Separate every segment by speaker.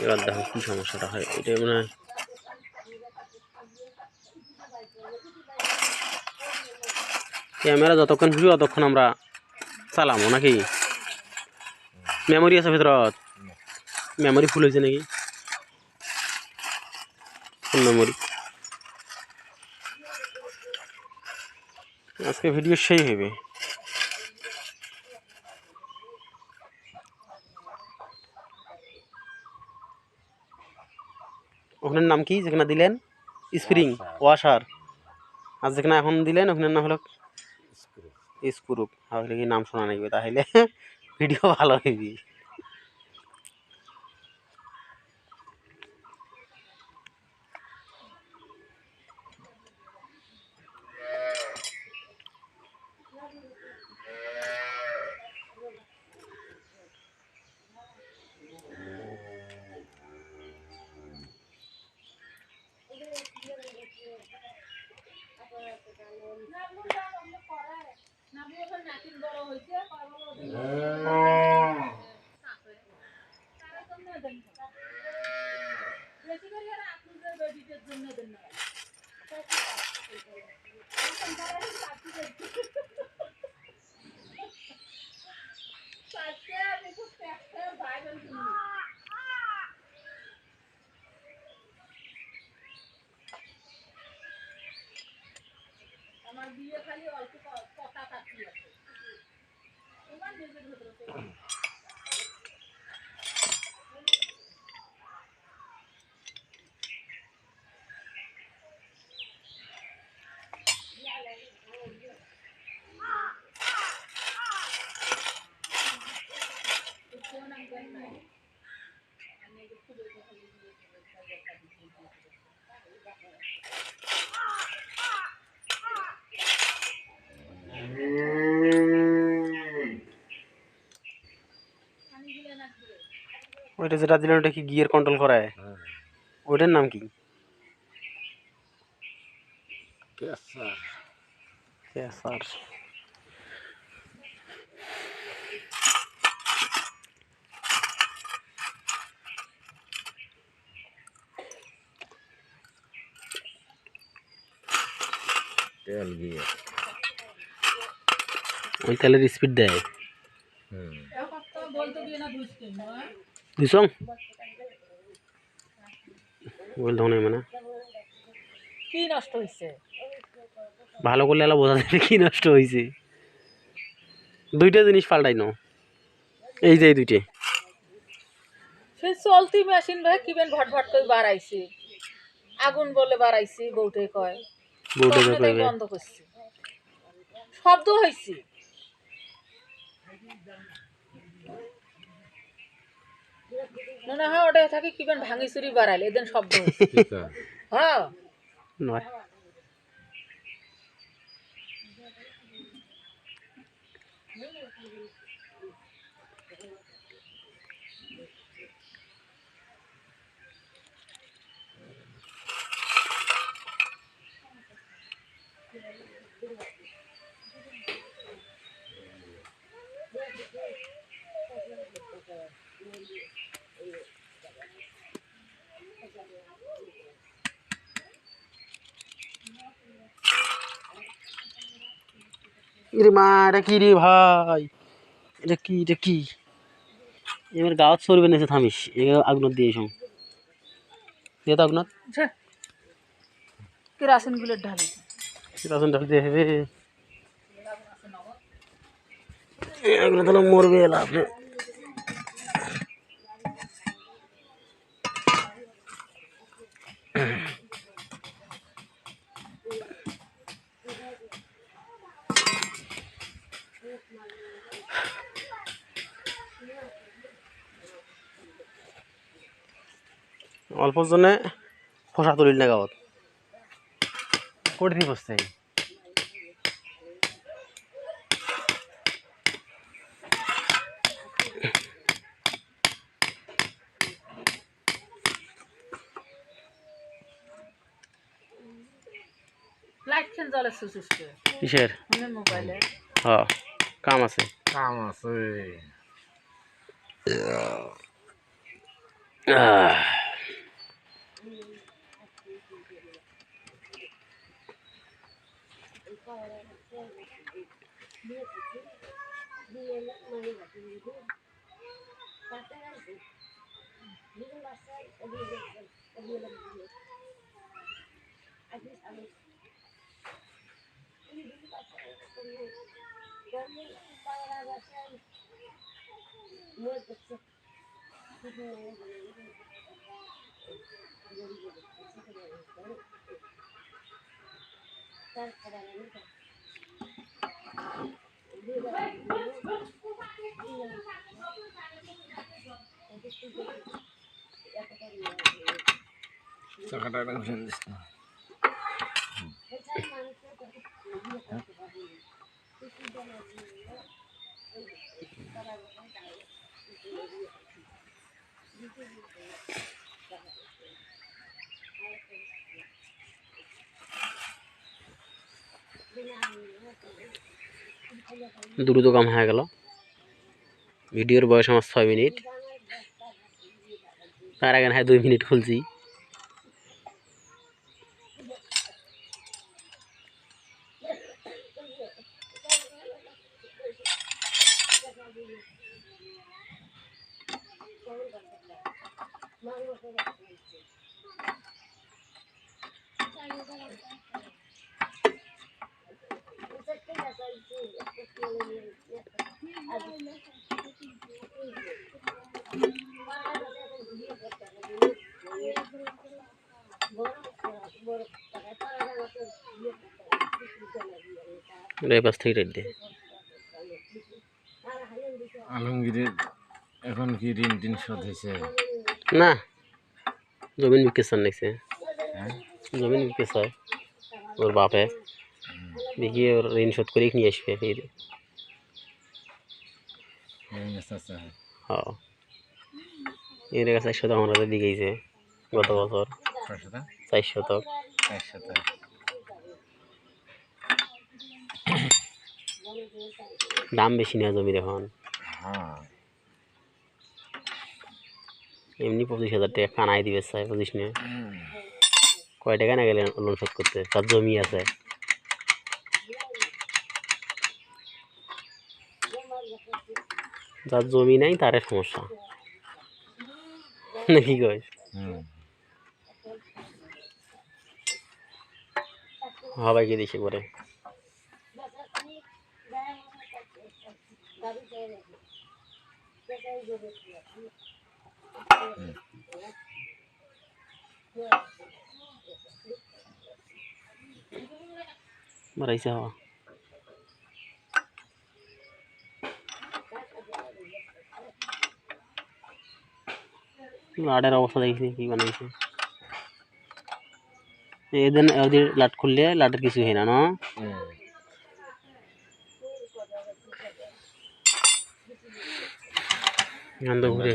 Speaker 1: এবার দেখো কি সমস্যাটা হয়। এটাই মনে হয় ক্যামেরা যতক্ষণ ঘুরি ততক্ষণ আমরা চালামো নাকি? মেমোরি আছে ভেতরত? মেমোরি ফুল হয়েছে নাকি? ফুল মেমোরি। আজকে ভিডিও সেই হবে। ওখানের নাম কি যেখানে দিলেন? Spring washer. আর যেখানে এখন দিলেন ওখানের নাম হলো স্ক্রুপ। তাহলে কি নাম শোনা নাকি? তাহলে ভিডিও ভালো হইবি। আমার বিয়ে খালি অল্প কথা কাটি আছে তোমার নিজের ভিতরে ওইটা যেটা দিলেন ওটা কি গিয়ার কন্ট্রোল করায়? ওইটার নাম কি? ক্যাসার।
Speaker 2: তেল গিয়ার।
Speaker 1: ওই তেলের স্পিড দেয়। দুইসং বলতে হয় মানে
Speaker 3: কি নষ্ট হয়েছে?
Speaker 1: ভালো করলে এলা বোঝা যাবে কি নষ্ট হয়েছে। দুইটা জিনিস পাল্টাই নাও, এই যে এই দুইটে।
Speaker 3: সে চলতি মেশিন ভাই কিবেন ভটভট করে বাড়াইছি, আগুন বলে বাড়াইছি বউটে কয়,
Speaker 1: বউটা
Speaker 3: তখন তাই বন্ধ করছি, শব্দ হয়েছে। মনে হয় ওটা থাকি কিবেন ভাঙি চুরি বাড়াইলে এদিন শব্দ হয়েছে। হ্যাঁ
Speaker 1: নয়। মা এটা কি রে ভাই? এটা কি? এটা কি? এবার গাঁত সরবে নেছে থামিস আগুনত দিয়ে সং দিয়ে তো আগুনত
Speaker 3: কেরাসিন গুলো ঢালি
Speaker 1: কেরাসিন ঢাল দিয়ে হবে। এগুলো তাহলে মরবে এলা আপনি। অল্প জনে খসা তুলিল না গাঁত কঠিন বসছে।
Speaker 3: লাইট খেন জ্বলে সুসুসকে
Speaker 1: কিসের?
Speaker 3: মোবাইলে।
Speaker 1: হ্যাঁ কাম আছে।
Speaker 2: কাম আছে।
Speaker 1: আহ,
Speaker 2: চাকাটা ঘুরে দিস না।
Speaker 1: দ্রুত কাম হয়ে গেল। ভিডিওর বয়স আমার 6 মিনিট, তার আগে হ্যাঁ 2 মিনিট খুলছি। এই পাশ থেকে রেড দে।
Speaker 2: আলমগীরের এখন কি ঋণ টিন শোধ হয়েছে?
Speaker 1: না, জমিন বিক্রি চান নিছে,
Speaker 2: হ্যাঁ,
Speaker 1: জমিন বিক্রি চায় ওর বাপে, বিকিয়ে ওর ঋণ শোধ করে নিয়ে আসবে ফির। হ্যাঁ, এর কাছে 4 শতক আমরা দিয়েছে গত বছর, 4 শতক। দাম বেশি না জমির এখন,
Speaker 2: হ্যাঁ,
Speaker 1: এমনি 25,000 টাকা কানাই দিবে চাই, বুঝিস না? কয় টাকা না গেলে লোন শোধ করতে, তার জমি আছে। যার জমি নাই তার সমস্যা নাকি কয়? সবাইকে দিছে পরে। বাড়াইছে হওয়া লাটের অবস্থা দেখছি কি বানাইছে। এদিন ওদের লাট খুললে লাটের কিছু হয় না, না ঘুরে।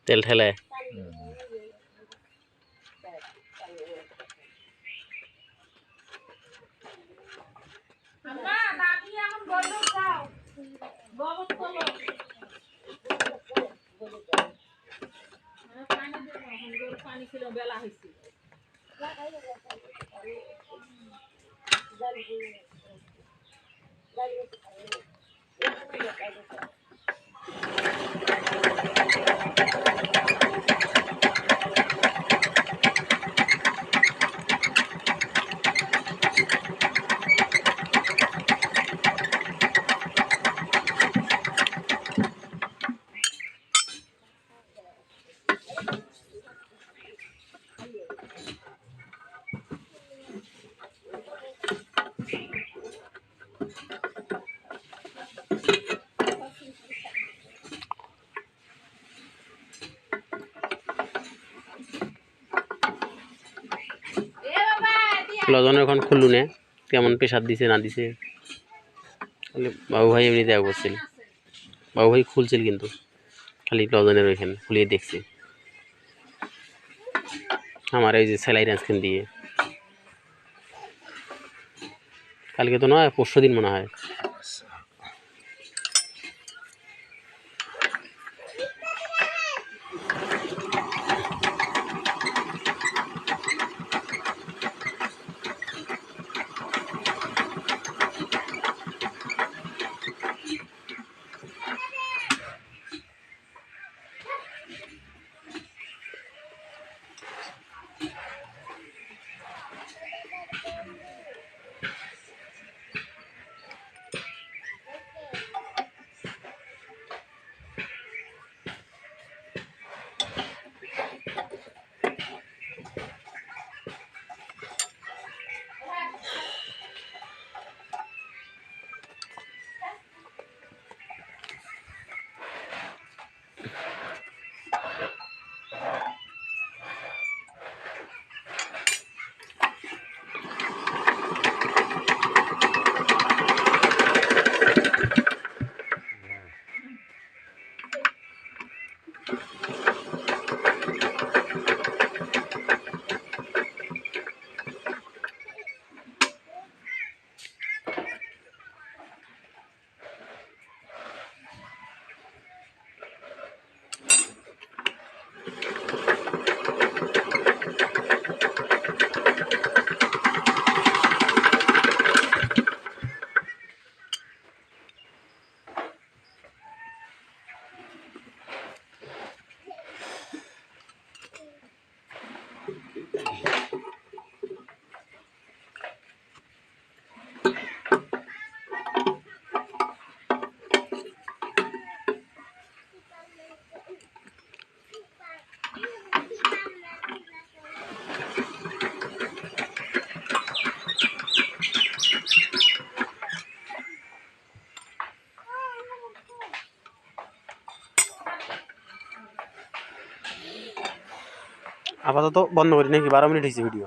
Speaker 1: তেল ঠেলে
Speaker 3: পানি ছিল বেলা হয়েছে।
Speaker 1: লজনের এখন খুললু নে কেমন প্রেশার দিছে না দিছে। তাহলে বাবু ভাই এমনি দেখা করছিল, বাবু ভাই খুলছিল কিন্তু খালি লজনের ওইখানে খুলিয়ে দেখছি আমার এই যে সেলাই স্ক্রিন দিয়ে। কালকে তো নয়, পরশু দিন মনে হয়। আপাতত বন্ধ করি নাকি? 12 মিনিট হয়েছে ভিডিও।